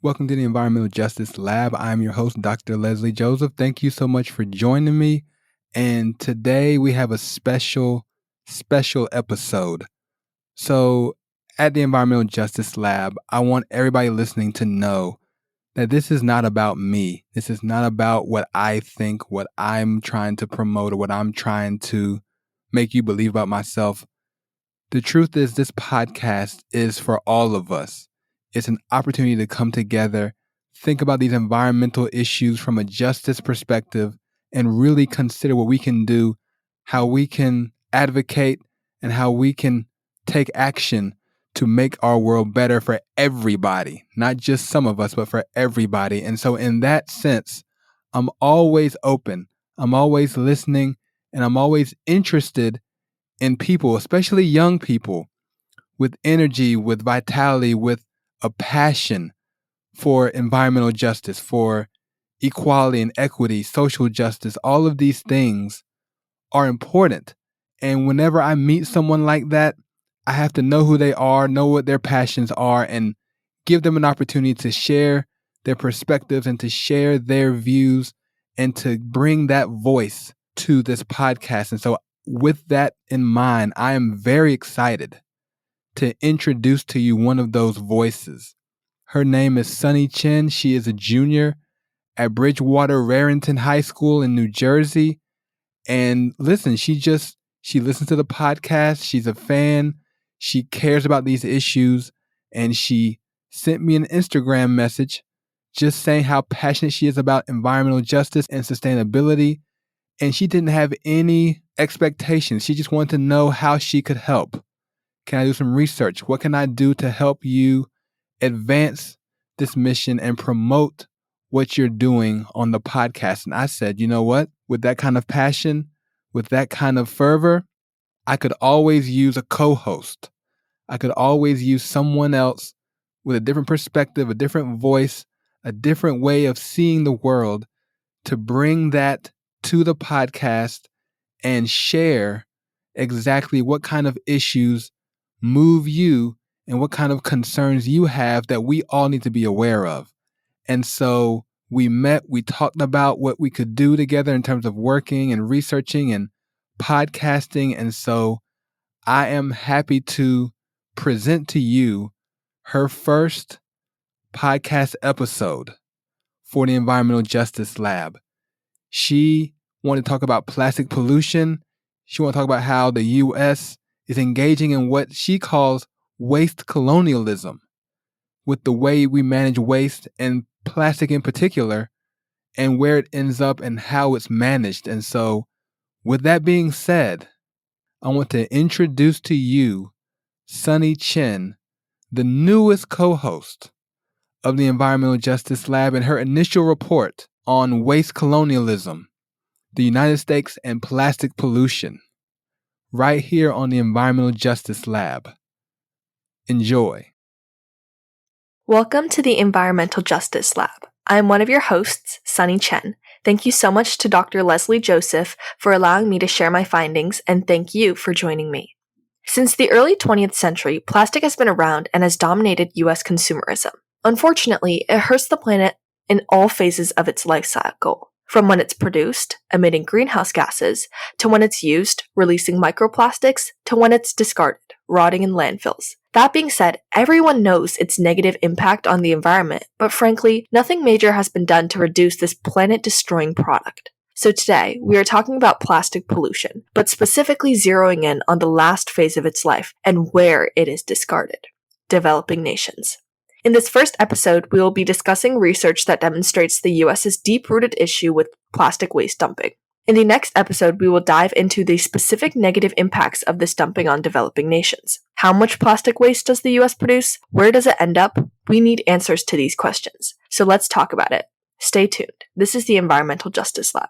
Welcome to the Environmental Justice Lab. I'm your host, Dr. Leslie Joseph. Thank you so much for joining me. And today we have a special episode. So at the Environmental Justice Lab, I want everybody listening to know that this is not about me. This is not about what I think, what I'm trying to promote, or what I'm trying to make you believe about myself. The truth is, this podcast is for all of us. It's an opportunity to come together, think about these environmental issues from a justice perspective, and really consider what we can do, how we can advocate, and how we can take action to make our world better for everybody, not just some of us, but for everybody. And so in that sense, I'm always open, I'm always listening, and I'm always interested in people, especially young people, with energy, with vitality, with a passion for environmental justice, for equality and equity, social justice. All of these things are important. And whenever I meet someone like that, I have to know who they are, know what their passions are, and give them an opportunity to share their perspectives and to share their views and to bring that voice to this podcast. And so with that in mind, I am very excited to introduce to you one of those voices. Her name is Chen. She is a junior at Bridgewater Raritan High School in New Jersey. And listen, she listens to the podcast. She's a fan. She cares about these issues. And she sent me an Instagram message just saying how passionate she is about environmental justice and sustainability. And she didn't have any expectations. She just wanted to know how she could help. Can I do some research? What can I do to help you advance this mission and promote what you're doing on the podcast? And I said, you know what? With that kind of passion, with that kind of fervor, I could always use a co-host. I could always use someone else with a different perspective, a different voice, a different way of seeing the world to bring that to the podcast and share exactly what kind of issues move you and what kind of concerns you have that we all need to be aware of. And so we met, we talked about what we could do together in terms of working and researching and podcasting. And so I am happy to present to you her first podcast episode for the Environmental Justice Lab. She wanted to talk about plastic pollution. She wanted to talk about how the U.S. is engaging in what she calls waste colonialism, with the way we manage waste and plastic in particular, and where it ends up and how it's managed. And so, with that being said, I want to introduce to you Chen, the newest co-host of the Environmental Justice Lab, and her initial report on waste colonialism, the United States and plastic pollution, right here on the Environmental Justice Lab. Enjoy. Welcome to the Environmental Justice Lab. I'm one of your hosts, Sunny Chen. Thank you so much to Dr. Leslie Joseph for allowing me to share my findings, and thank you for joining me. Since the early 20th century, plastic has been around and has dominated U.S. consumerism. Unfortunately, it hurts the planet in all phases of its life cycle, from when it's produced, emitting greenhouse gases, to when it's used, releasing microplastics, to when it's discarded, rotting in landfills. That being said, everyone knows its negative impact on the environment, but frankly, nothing major has been done to reduce this planet-destroying product. So today, we are talking about plastic pollution, but specifically zeroing in on the last phase of its life and where it is discarded: developing nations. In this first episode, we will be discussing research that demonstrates the US's deep-rooted issue with plastic waste dumping. In the next episode, we will dive into the specific negative impacts of this dumping on developing nations. How much plastic waste does the US produce? Where does it end up? We need answers to these questions. So let's talk about it. Stay tuned. This is the Environmental Justice Lab.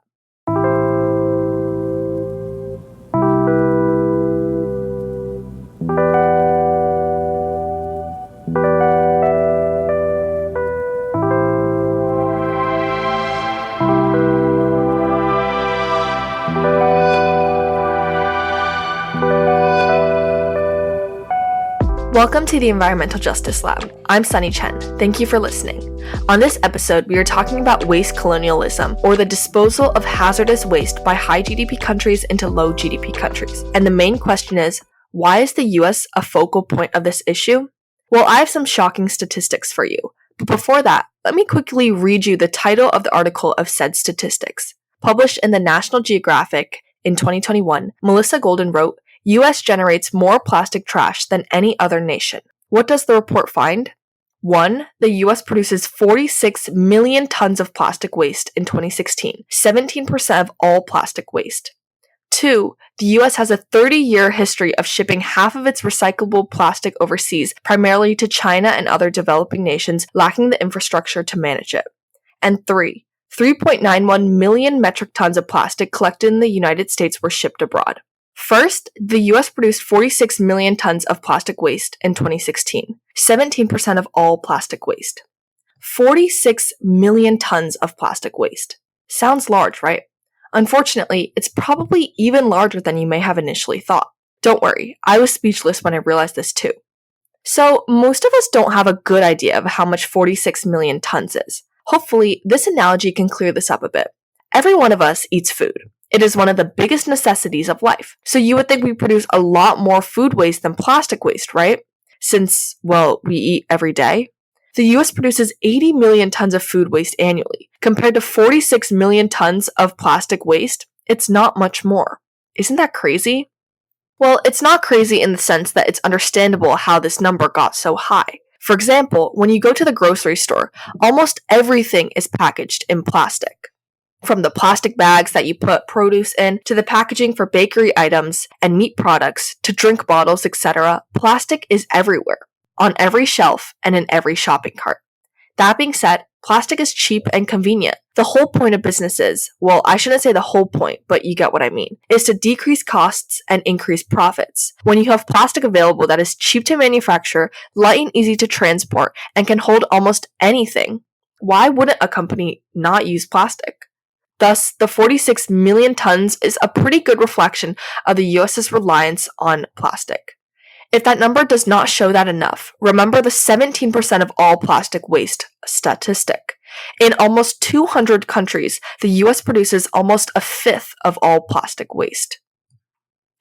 Welcome to the Environmental Justice Lab. I'm Sunny Chen. Thank you for listening. On this episode, we are talking about waste colonialism, or the disposal of hazardous waste by high GDP countries into low GDP countries. And the main question is, why is the US a focal point of this issue? Well, I have some shocking statistics for you. But before that, let me quickly read you the title of the article of said statistics. Published in the National Geographic in 2021, Melissa Golden wrote, US generates more plastic trash than any other nation. What does the report find? 1. The US produces 46 million tons of plastic waste in 2016, 17% of all plastic waste. 2. The US has a 30-year history of shipping half of its recyclable plastic overseas, primarily to China and other developing nations lacking the infrastructure to manage it. And 3. 3.91 million metric tons of plastic collected in the United States were shipped abroad. First, the US produced 46 million tons of plastic waste in 2016, 17% of all plastic waste. 46 million tons of plastic waste. Sounds large, right? Unfortunately, it's probably even larger than you may have initially thought. Don't worry, I was speechless when I realized this too. So, most of us don't have a good idea of how much 46 million tons is. Hopefully, this analogy can clear this up a bit. Every one of us eats food. It is one of the biggest necessities of life. So you would think we produce a lot more food waste than plastic waste, right? Since, well, we eat every day. The US produces 80 million tons of food waste annually. Compared to 46 million tons of plastic waste, it's not much more. Isn't that crazy? Well, it's not crazy in the sense that it's understandable how this number got so high. For example, when you go to the grocery store, almost everything is packaged in plastic. From the plastic bags that you put produce in, to the packaging for bakery items and meat products, to drink bottles, etc., plastic is everywhere, on every shelf and in every shopping cart. That being said, plastic is cheap and convenient. The whole point of business is, well, I shouldn't say the whole point, but you get what I mean, is to decrease costs and increase profits. When you have plastic available that is cheap to manufacture, light and easy to transport, and can hold almost anything, why wouldn't a company not use plastic? Thus, the 46 million tons is a pretty good reflection of the US's reliance on plastic. If that number does not show that enough, remember the 17% of all plastic waste statistic. In almost 200 countries, the US produces almost a fifth of all plastic waste.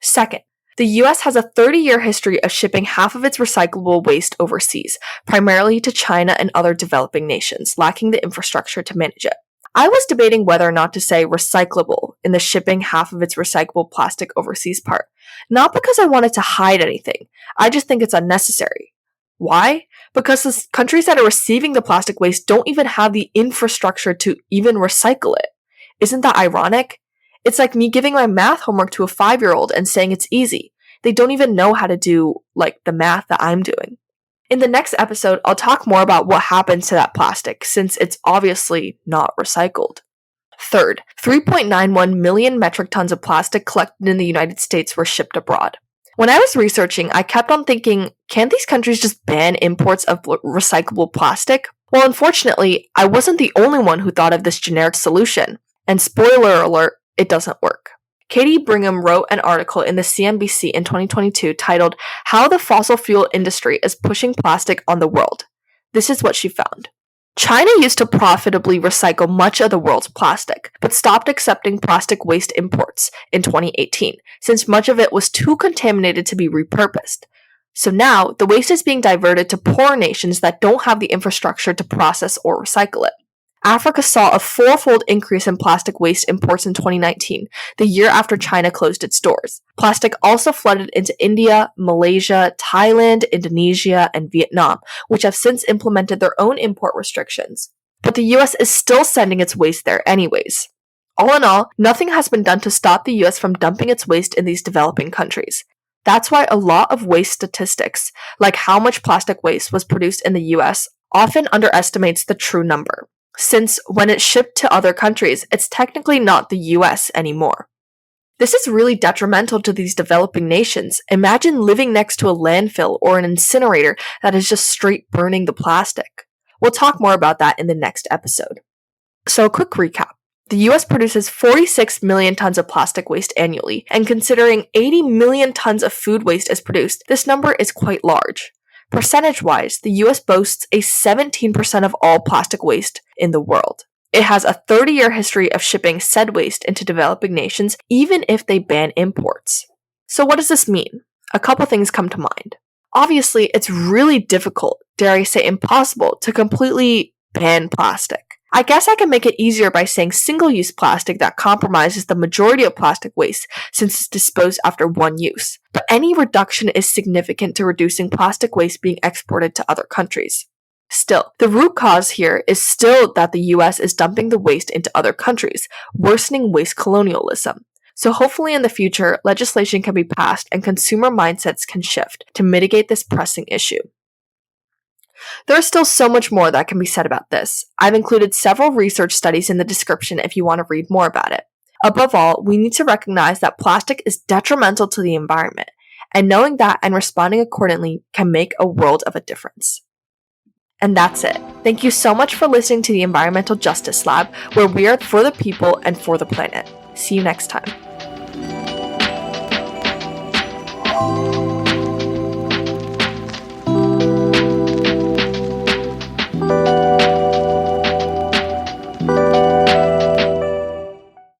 Second, the US has a 30-year history of shipping half of its recyclable waste overseas, primarily to China and other developing nations, lacking the infrastructure to manage it. I was debating whether or not to say recyclable in the shipping half of its recyclable plastic overseas part. Not because I wanted to hide anything, I just think it's unnecessary. Why? Because the countries that are receiving the plastic waste don't even have the infrastructure to even recycle it. Isn't that ironic? It's like me giving my math homework to a 5-year-old and saying it's easy. They don't even know how to do, the math that I'm doing. In the next episode, I'll talk more about what happens to that plastic, since it's obviously not recycled. Third, 3.91 million metric tons of plastic collected in the United States were shipped abroad. When I was researching, I kept on thinking, can't these countries just ban imports of recyclable plastic? Well, unfortunately, I wasn't the only one who thought of this generic solution. And spoiler alert, it doesn't work. Katie Brigham wrote an article in the CNBC in 2022 titled, How the Fossil Fuel Industry is Pushing Plastic on the World. This is what she found. China used to profitably recycle much of the world's plastic, but stopped accepting plastic waste imports in 2018, since much of it was too contaminated to be repurposed. So now, the waste is being diverted to poor nations that don't have the infrastructure to process or recycle it. Africa saw a 4-fold increase in plastic waste imports in 2019, the year after China closed its doors. Plastic also flooded into India, Malaysia, Thailand, Indonesia, and Vietnam, which have since implemented their own import restrictions. But the US is still sending its waste there anyways. All in all, nothing has been done to stop the US from dumping its waste in these developing countries. That's why a lot of waste statistics, like how much plastic waste was produced in the US, often underestimates the true number. Since when it's shipped to other countries, it's technically not the US anymore. This is really detrimental to these developing nations. Imagine living next to a landfill or an incinerator that is just straight burning the plastic. We'll talk more about that in the next episode. So a quick recap. The US produces 46 million tons of plastic waste annually, and considering 80 million tons of food waste is produced, this number is quite large. Percentage-wise, the US boasts a 17% of all plastic waste in the world. It has a 30-year history of shipping said waste into developing nations, even if they ban imports. So what does this mean? A couple things come to mind. Obviously, it's really difficult, dare I say impossible, to completely ban plastic. I guess I can make it easier by saying single-use plastic that compromises the majority of plastic waste since it's disposed after one use. But any reduction is significant to reducing plastic waste being exported to other countries. Still, the root cause here is still that the US is dumping the waste into other countries, worsening waste colonialism. So hopefully in the future, legislation can be passed and consumer mindsets can shift to mitigate this pressing issue. There is still so much more that can be said about this. I've included several research studies in the description if you want to read more about it. Above all, we need to recognize that plastic is detrimental to the environment, and knowing that and responding accordingly can make a world of a difference. And that's it. Thank you so much for listening to the Environmental Justice Lab, where we are for the people and for the planet. See you next time.